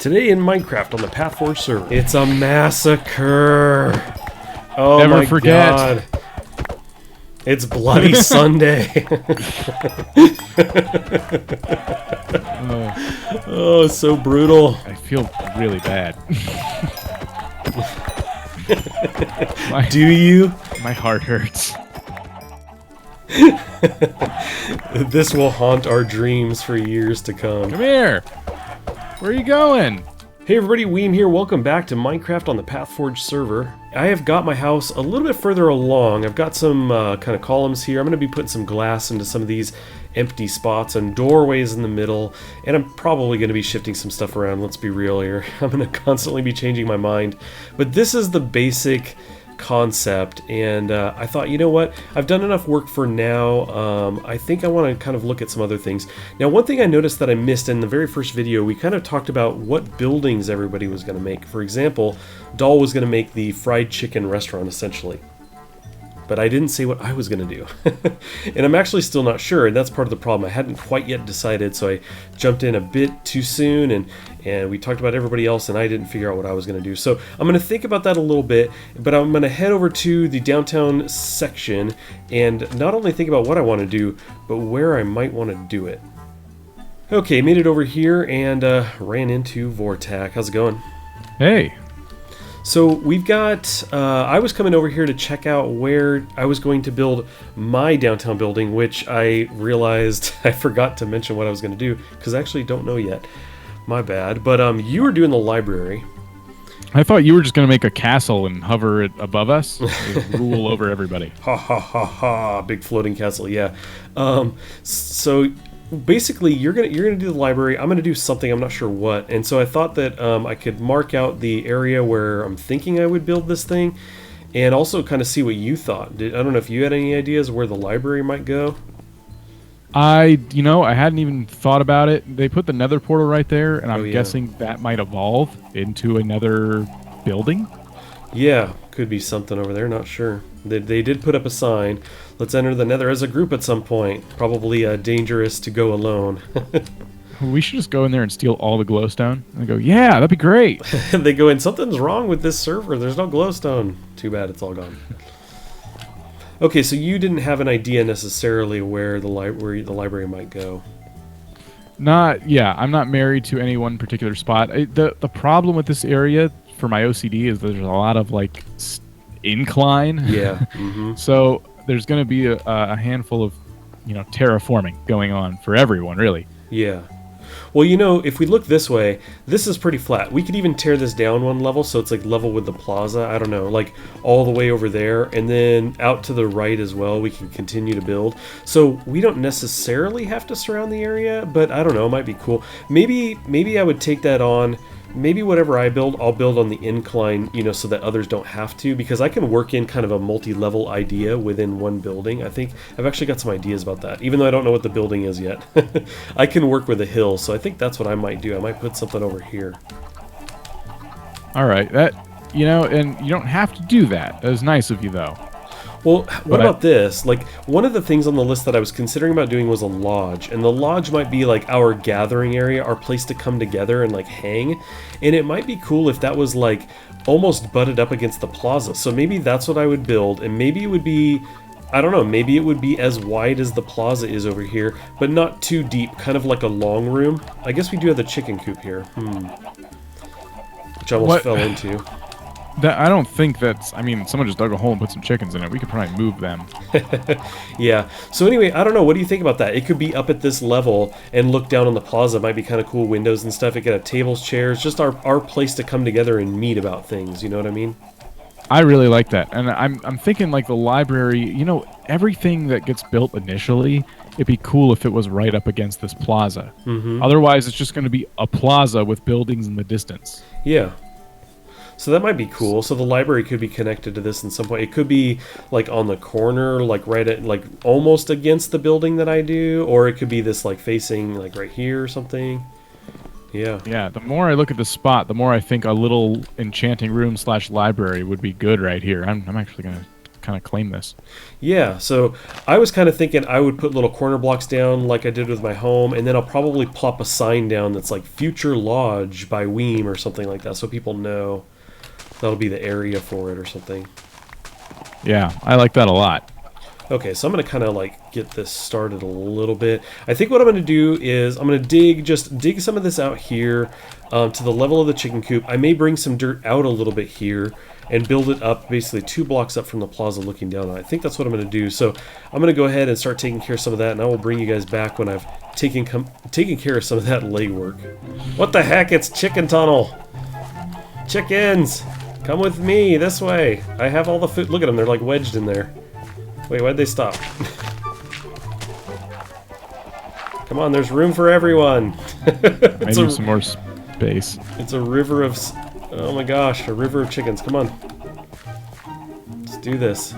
Today in Minecraft on the PathForge server, it's a massacre. Oh Never my forget. God. It's Bloody Sunday. Oh, so brutal. I feel really bad. Do you? My heart hurts. This will haunt our dreams for years to come. Come here. Where are you going? Hey everybody, Weem here. Welcome back to Minecraft on the PathForge server. I have got my house a little bit further along. I've got some kind of columns here. I'm going to be putting some glass into some of these empty spots and doorways in the middle, and I'm probably going to be shifting some stuff around. Let's be real here. I'm going to constantly be changing my mind. But this is the basic concept, and I thought, you know what, I've done enough work for now. I think I want to kind of look at some other things. Now, one thing I noticed that I missed in the very first video, we kind of talked about what buildings everybody was going to make. For example, Doll was going to make the fried chicken restaurant, essentially. But I didn't say what I was going to do. And I'm actually still not sure, and that's part of the problem. I hadn't quite yet decided, so I jumped in a bit too soon, and we talked about everybody else, and I didn't figure out what I was going to do. So I'm going to think about that a little bit, but I'm going to head over to the downtown section and not only think about what I want to do, but where I might want to do it. Okay, made it over here and ran into Vortac. How's it going? Hey. So we've got, I was coming over here to check out where I was going to build my downtown building, which I realized I forgot to mention what I was going to do, because I actually don't know yet. My bad. But you were doing the library. I thought you were just going to make a castle and hover it above us, rule over everybody. Ha ha ha ha, big floating castle, yeah. So basically, you're gonna do the library. I'm gonna do something, I'm not sure what. And so I thought that I could mark out the area where I'm thinking I would build this thing, and also kind of see what you thought. I don't know if you had any ideas where the library might go. I hadn't even thought about it. They put the nether portal right there, and I'm guessing that might evolve into another building. Yeah, could be something over there, not sure. They did put up a sign. Let's enter the nether as a group at some point. Probably dangerous to go alone. We should just go in there and steal all the glowstone. And go, yeah, that'd be great. They go in, something's wrong with this server. There's no glowstone. Too bad, it's all gone. Okay, so you didn't have an idea necessarily where the library might go. I'm not married to any one particular spot. The problem with this area for my OCD is there's a lot of like incline. Yeah. Mm-hmm. So there's going to be a handful of terraforming going on for everyone, really. Yeah. Well, if we look this way, this is pretty flat. We could even tear this down one level so it's like level with the plaza. I don't know, like all the way over there, and then out to the right as well. We can continue to build. So we don't necessarily have to surround the area, but I don't know, it might be cool. Maybe I would take that on. Maybe whatever I build, I'll build on the incline, so that others don't have to, because I can work in kind of a multi-level idea within one building. I think I've actually got some ideas about that, even though I don't know what the building is yet. I can work with a hill, so I think that's what I might do. I might put something over here. All right, and you don't have to do that. That was nice of you, though. Well, what about this? Like, one of the things on the list that I was considering about doing was a lodge, and the lodge might be like our gathering area, our place to come together and like hang, and it might be cool if that was like almost butted up against the plaza. So maybe that's what I would build, and maybe it would be, I don't know, maybe it would be as wide as the plaza is over here, but not too deep, kind of like a long room. I guess we do have the chicken coop here, which I almost fell into. I don't think that's... I mean, someone just dug a hole and put some chickens in it. We could probably move them. Yeah. So anyway, I don't know. What do you think about that? It could be up at this level and look down on the plaza. It might be kind of cool, windows and stuff. It could have tables, chairs, just our place to come together and meet about things. You know what I mean? I really like that. And I'm thinking like the library, everything that gets built initially, it'd be cool if it was right up against this plaza. Mm-hmm. Otherwise, it's just going to be a plaza with buildings in the distance. Yeah. So that might be cool. So the library could be connected to this in some way. It could be like on the corner, like right at, like almost against the building that I do, or it could be this like facing like right here or something. Yeah. Yeah. The more I look at the spot, the more I think a little enchanting room / library would be good right here. I'm actually gonna kind of claim this. Yeah, so I was kind of thinking I would put little corner blocks down like I did with my home, and then I'll probably plop a sign down that's like Future Lodge by Weem or something like that, so people know that'll be the area for it or something. Yeah, I like that a lot. Okay, so I'm going to kind of like get this started a little bit. I think what I'm going to do is I'm going to dig some of this out here to the level of the chicken coop. I may bring some dirt out a little bit here and build it up basically 2 blocks up from the plaza looking down on it. I think that's what I'm going to do. So I'm going to go ahead and start taking care of some of that, and I will bring you guys back when I've taken care of some of that legwork. What the heck? It's chicken tunnel. Chickens, come with me this way. I have all the food. Look at them. They're like wedged in there. Wait, why'd they stop? Come on, there's room for everyone. I need some more space. It's a river of... Oh my gosh, a river of chickens. Come on. Let's do this.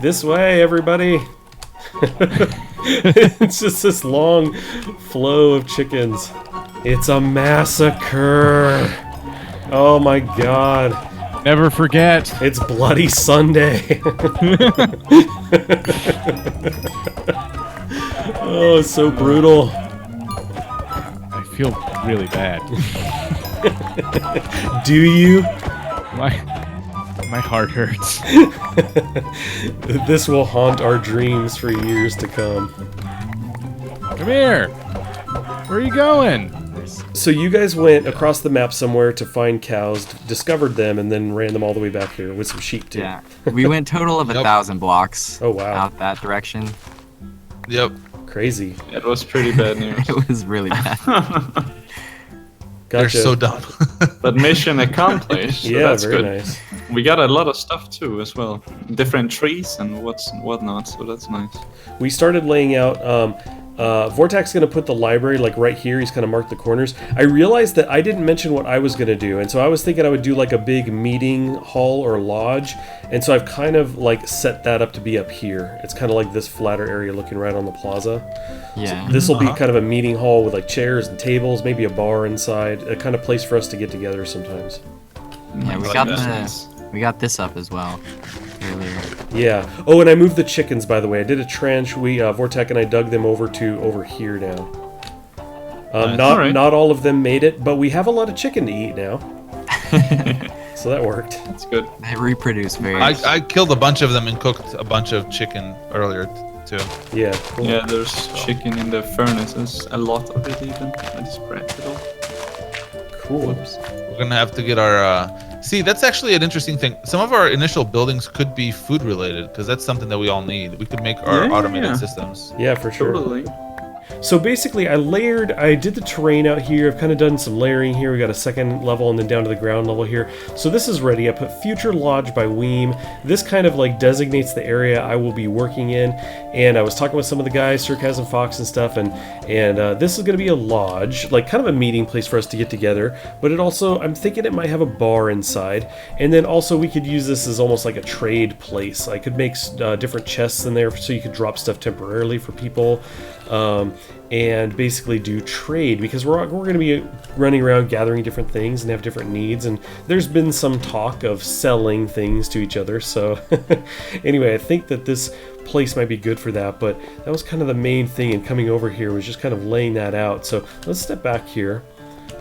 This way, everybody. It's just this long flow of chickens. It's a massacre. Oh my god. Never forget. It's Bloody Sunday. Oh, it's so brutal. I feel really bad. Do you? My heart hurts. This will haunt our dreams for years to come. Come here. Where are you going? So you guys went across the map somewhere to find cows, discovered them, and then ran them all the way back here with some sheep too. Yeah, we went total of 1,000 blocks. Oh wow! Out that direction. Yep. Crazy. It was pretty bad news. It was really bad. Gotcha. They're so dumb. But mission accomplished. So Yeah, that's very good. nice. We got a lot of stuff too as well. Different trees and whatnot, so that's nice. We started laying out. Vortac's going to put the library like right here. He's kind of marked the corners. I realized that I didn't mention what I was going to do, and so I was thinking I would do like a big meeting hall or lodge, and so I've kind of like set that up to be up here. It's kind of like this flatter area looking right on the plaza. Yeah. So this will be kind of a meeting hall with like chairs and tables, maybe a bar inside, a kind of place for us to get together sometimes. Yeah, we got this up as well earlier. Yeah. Oh, and I moved the chickens, by the way. I did a trench. Vortac and I dug them over here now. Not all of them made it, but we have a lot of chicken to eat now. So that worked. That's good. They reproduce very. I killed a bunch of them and cooked a bunch of chicken earlier too. Yeah. Cool. Yeah, there's chicken in the furnaces. A lot of it even. I just grabbed it all. Cool. Whoops. We're gonna have to get our. See, that's actually an interesting thing. Some of our initial buildings could be food related because that's something that we all need. We could make our automated systems. Yeah, for sure. Totally. So basically, I did the terrain out here. I've kind of done some layering here. We got a second level and then down to the ground level here. So this is ready. I put Future Lodge by Weem. This kind of like designates the area I will be working in. And I was talking with some of the guys, Sarcasm Fox and stuff, and this is going to be a lodge, like kind of a meeting place for us to get together. But it also, I'm thinking it might have a bar inside. And then also we could use this as almost like a trade place. I could make different chests in there so you could drop stuff temporarily for people. And basically do trade, because we're going to be running around gathering different things and have different needs, and there's been some talk of selling things to each other. So anyway, I think that this place might be good for that, but that was kind of the main thing in coming over here, was just kind of laying that out. So let's step back here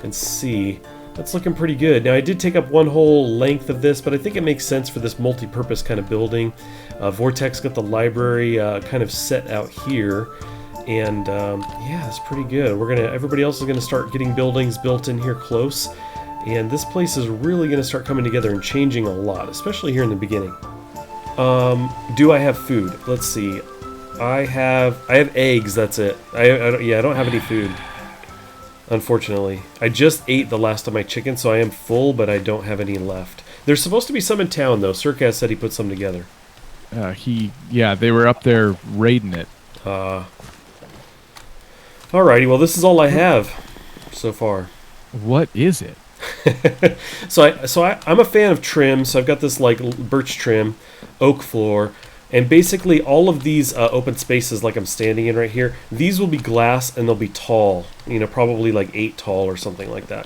and see. That's looking pretty good. Now I did take up one whole length of this, but I think it makes sense for this multi-purpose kind of building. Vortech's got the library kind of set out here. And yeah, it's pretty good. Everybody else is gonna start getting buildings built in here close, and this place is really gonna start coming together and changing a lot, especially here in the beginning. Do I have food? Let's see. I have eggs. That's it. I don't have any food, unfortunately. I just ate the last of my chicken, so I am full, but I don't have any left. There's supposed to be some in town though. Circas said he put some together. They were up there raiding it. Alrighty, well this is all I have so far. What is it? I'm a fan of trim, so I've got this like birch trim, oak floor, and basically all of these open spaces like I'm standing in right here, these will be glass and they'll be tall, probably like 8 tall or something like that.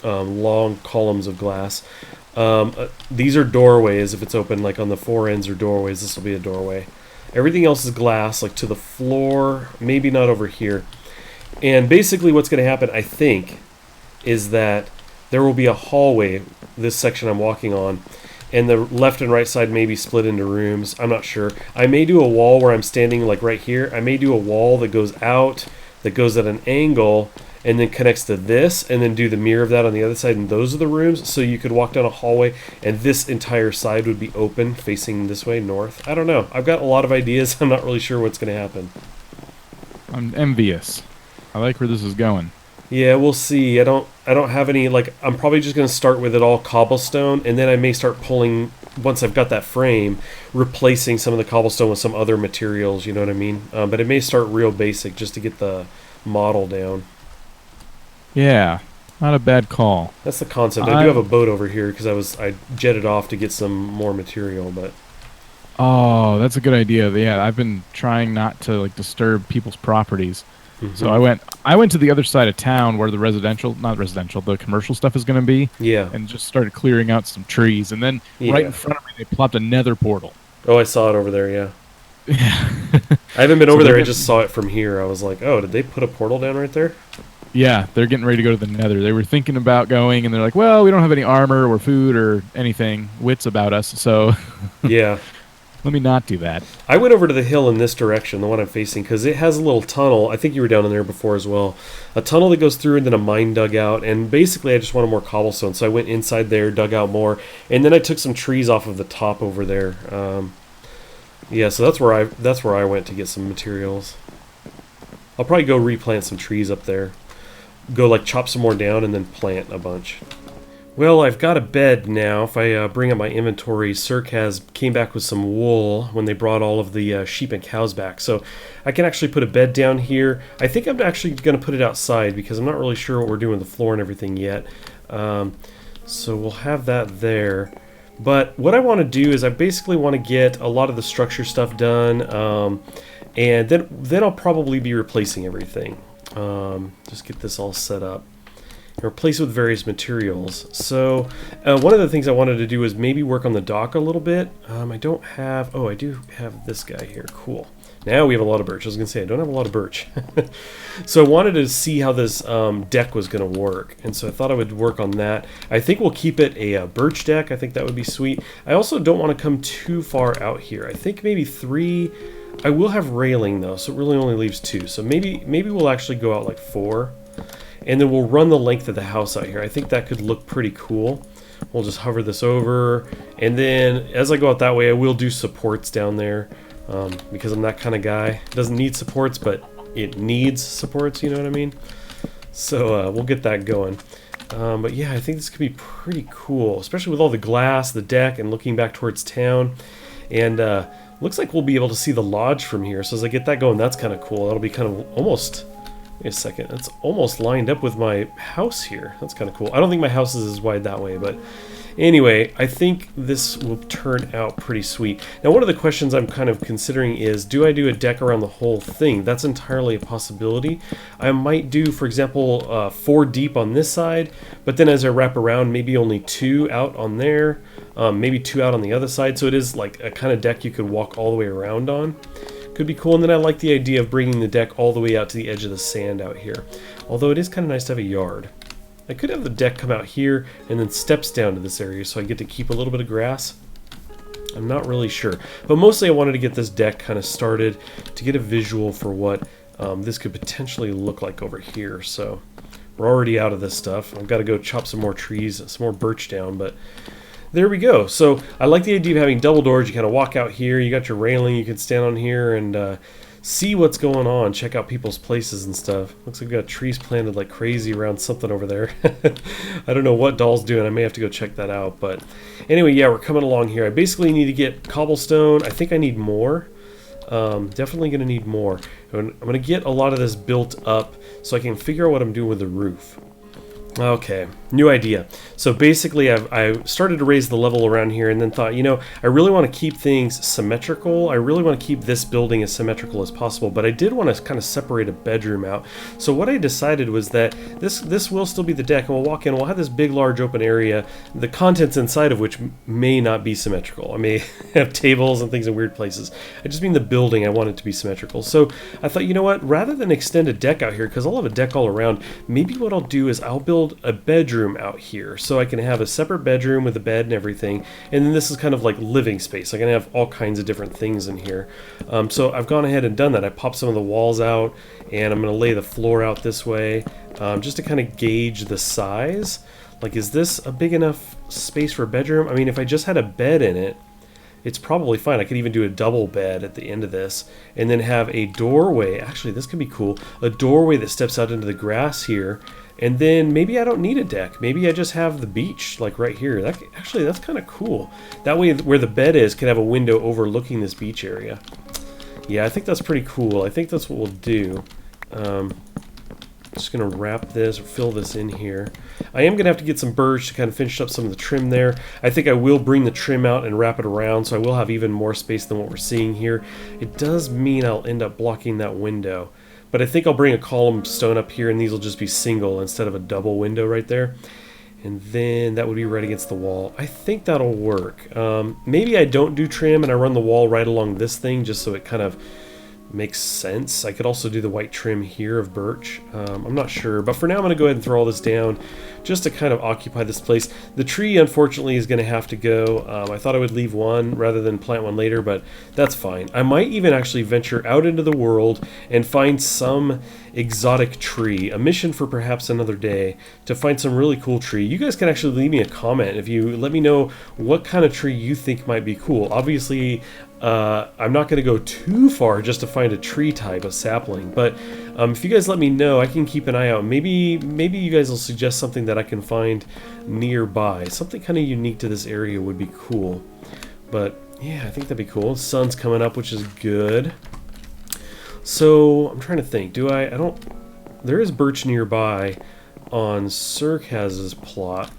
long columns of glass. These are doorways. If it's open, like on the four ends are doorways, this will be a doorway. Everything else is glass, like to the floor, maybe not over here. And basically what's going to happen, I think, is that there will be a hallway, this section I'm walking on, and the left and right side may be split into rooms. I'm not sure. I may do a wall where I'm standing like right here. I may do a wall that goes out, that goes at an angle, and then connects to this, and then do the mirror of that on the other side, and those are the rooms. So you could walk down a hallway, and this entire side would be open, facing this way, north. I don't know. I've got a lot of ideas. I'm not really sure what's going to happen. I'm envious. I like where this is going. Yeah, we'll see. I don't have any, like, I'm probably just going to start with it all cobblestone, and then I may start pulling, once I've got that frame, replacing some of the cobblestone with some other materials, you know what I mean? But it may start real basic just to get the model down. Yeah, not a bad call. That's the concept. I do have a boat over here because I jetted off to get some more material, but... Oh, that's a good idea. Yeah, I've been trying not to like disturb people's properties. Mm-hmm. So I went to the other side of town where the the commercial stuff is going to be. Yeah. And just started clearing out some trees. And then right in front of me, they plopped a nether portal. Oh, I saw it over there, yeah. Yeah. I haven't been over there. I just saw it from here. I was like, oh, did they put a portal down right there? Yeah, they're getting ready to go to the nether. They were thinking about going, and they're like, well, we don't have any armor or food or anything, wits about us, so Yeah. let me not do that. I went over to the hill in this direction, the one I'm facing, because it has a little tunnel. I think you were down in there before as well. A tunnel that goes through and then a mine dugout. And basically, I just wanted more cobblestone, so I went inside there, dug out more, and then I took some trees off of the top over there. Yeah, so that's where I went to get some materials. I'll probably go replant some trees up there. Go like chop some more down and then plant a bunch. Well, I've got a bed now. If I bring up my inventory, Circaz came back with some wool when they brought all of the sheep and cows back. So I can actually put a bed down here. I think I'm actually going to put it outside because I'm not really sure what we're doing with the floor and everything yet. So we'll have that there. But what I want to do is I basically want to get a lot of the structure stuff done. And then I'll probably be replacing everything. Just get this all set up. Replace with various materials. So one of the things I wanted to do is maybe work on the dock a little bit. I don't have... Oh, I do have this guy here. Cool. Now we have a lot of birch. I was going to say, I don't have a lot of birch. So I wanted to see how this deck was going to work. And so I thought I would work on that. I think we'll keep it a birch deck. I think that would be sweet. I also don't want to come too far out here. I think maybe 3... I will have railing, though, so it really only leaves 2. So maybe we'll actually go out like 4. And then we'll run the length of the house out here. I think that could look pretty cool. We'll just hover this over. And then as I go out that way, I will do supports down there. Because I'm that kind of guy. It doesn't need supports, but it needs supports, you know what I mean? So we'll get that going. But yeah, I think this could be pretty cool. Especially with all the glass, the deck, and looking back towards town. And looks like we'll be able to see the lodge from here. So as I get that going, that's kind of cool. That'll be kind of almost... Wait a second, that's almost lined up with my house here. That's kind of cool. I don't think my house is as wide that way, but anyway, I think this will turn out pretty sweet. Now, one of the questions I'm kind of considering is, do I do a deck around the whole thing? That's entirely a possibility. I might do, for example, 4 deep on this side, but then as I wrap around, maybe only 2 out on there, maybe 2 out on the other side, so it is like a kind of deck you could walk all the way around on. Could be cool, and then I like the idea of bringing the deck all the way out to the edge of the sand out here. Although it is kind of nice to have a yard. I could have the deck come out here and then steps down to this area so I get to keep a little bit of grass. I'm not really sure. But mostly I wanted to get this deck kind of started to get a visual for what this could potentially look like over here. So we're already out of this stuff. I've got to go chop some more trees, some more birch down, but... There we go. So I like the idea of having double doors. You kind of walk out here, you got your railing, you can stand on here and see what's going on, check out people's places and stuff. Looks like we've got trees planted like crazy around something over there. I don't know what Doll's doing. I may have to go check that out. But anyway, yeah, we're coming along here. I basically need to get cobblestone. I think I need more. Definitely going to need more. I'm going to get a lot of this built up so I can figure out what I'm doing with the roof. Okay, new idea. So basically I started to raise the level around here and then thought, you know, I really want to keep things symmetrical. I really want to keep this building as symmetrical as possible, but I did want to kind of separate a bedroom out. So what I decided was that this will still be the deck, and we'll walk in, we'll have this big large open area, the contents inside of which may not be symmetrical. I may have tables and things in weird places. I just mean the building, I want it to be symmetrical. So I thought, you know what, rather than extend a deck out here, because I'll have a deck all around, maybe what I'll do is I'll build a bedroom out here so I can have a separate bedroom with a bed and everything, and then this is kind of like living space. I can have all kinds of different things in here. So I've gone ahead and done that. I popped some of the walls out, and I'm going to lay the floor out this way, just to kind of gauge the size. Like, is this a big enough space for a bedroom? I mean, if I just had a bed in it, it's probably fine. I could even do a double bed at the end of this, and then have a doorway. Actually, this could be cool. A doorway that steps out into the grass here. And then maybe I don't need a deck. Maybe I just have the beach, like right here. That's kind of cool. That way, where the bed is, can have a window overlooking this beach area. Yeah, I think that's pretty cool. I think that's what we'll do. Just gonna wrap this or fill this in here. I am gonna have to get some birch to kind of finish up some of the trim there. I think I will bring the trim out and wrap it around, so I will have even more space than what we're seeing here. It does mean I'll end up blocking that window. But I think I'll bring a column stone up here, and these will just be single instead of a double window right there. And then that would be right against the wall. I think that'll work. Maybe I don't do trim and I run the wall right along this thing just so it kind of makes sense. I could also do the white trim here of birch. I'm not sure, but for now I'm going to go ahead and throw all this down just to kind of occupy this place. The tree, unfortunately, is going to have to go. I thought I would leave one rather than plant one later, but that's fine. I might even actually venture out into the world and find some exotic tree, a mission for perhaps another day, to find some really cool tree. You guys can actually leave me a comment if you let me know what kind of tree you think might be cool. Obviously, I'm not going to go too far just to find a tree type, a sapling, but if you guys let me know, I can keep an eye out. Maybe you guys will suggest something that I can find nearby. Something kind of unique to this area would be cool. But yeah, I think that'd be cool. The sun's coming up, which is good. So I'm trying to think. There is birch nearby on Circaz's plot.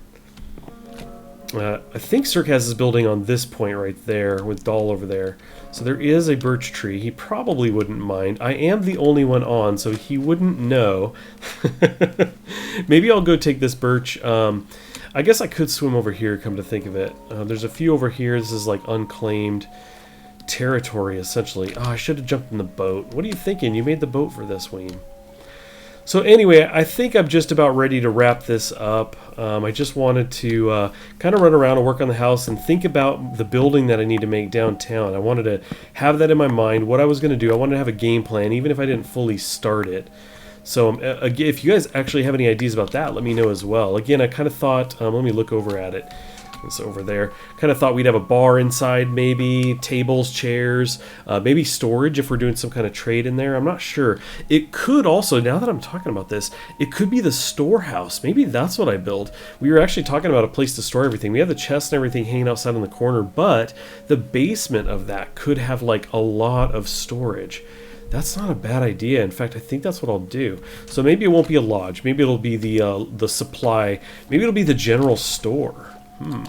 I think Circaz is building on this point right there with Doll over there. So there is a birch tree. He probably wouldn't mind. I am the only one on, so he wouldn't know. Maybe I'll go take this birch. I guess I could swim over here, come to think of it. There's a few over here. This is like unclaimed territory, essentially. Oh, I should have jumped in the boat. What are you thinking? You made the boat for this, Wayne. So anyway, I think I'm just about ready to wrap this up. I just wanted to kind of run around and work on the house and think about the building that I need to make downtown. I wanted to have that in my mind, what I was going to do. I wanted to have a game plan, even if I didn't fully start it. So if you guys actually have any ideas about that, let me know as well. Again, I kind of thought, let me look over at it. It's over there. Kind of thought we'd have a bar inside, maybe tables, chairs, maybe storage if we're doing some kind of trade in there. I'm not sure. It could also, now that I'm talking about this, it could be the storehouse. Maybe that's what I build. We were actually talking about a place to store everything. We have the chest and everything hanging outside in the corner, but the basement of that could have like a lot of storage. That's not a bad idea. In fact, I think that's what I'll do. So maybe it won't be a lodge. Maybe it'll be the supply. Maybe it'll be the general store. And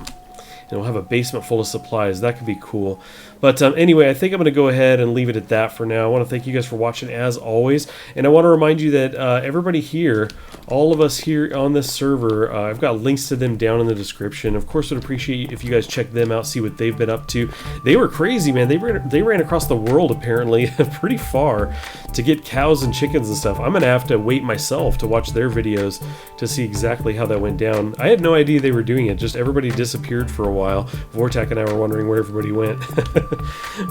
we'll have a basement full of supplies. That could be cool. But anyway, I think I'm going to go ahead and leave it at that for now. I want to thank you guys for watching as always. And I want to remind you that everybody here, all of us here on this server, I've got links to them down in the description. Of course, would appreciate if you guys check them out, see what they've been up to. They were crazy, man. They ran across the world, apparently, pretty far to get cows and chickens and stuff. I'm going to have to wait myself to watch their videos to see exactly how that went down. I had no idea they were doing it. Just everybody disappeared for a while. Vortac and I were wondering where everybody went.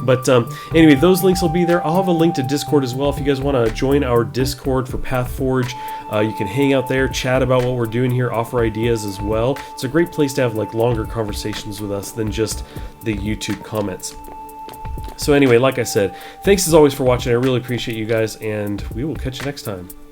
But anyway, those links will be there. I'll have a link to Discord as well if you guys want to join our Discord for PathForge. You can hang out there, chat about what we're doing here, offer ideas as well. It's a great place to have like longer conversations with us than just the YouTube comments. So anyway, like I said, thanks as always for watching. I really appreciate you guys, and we will catch you next time.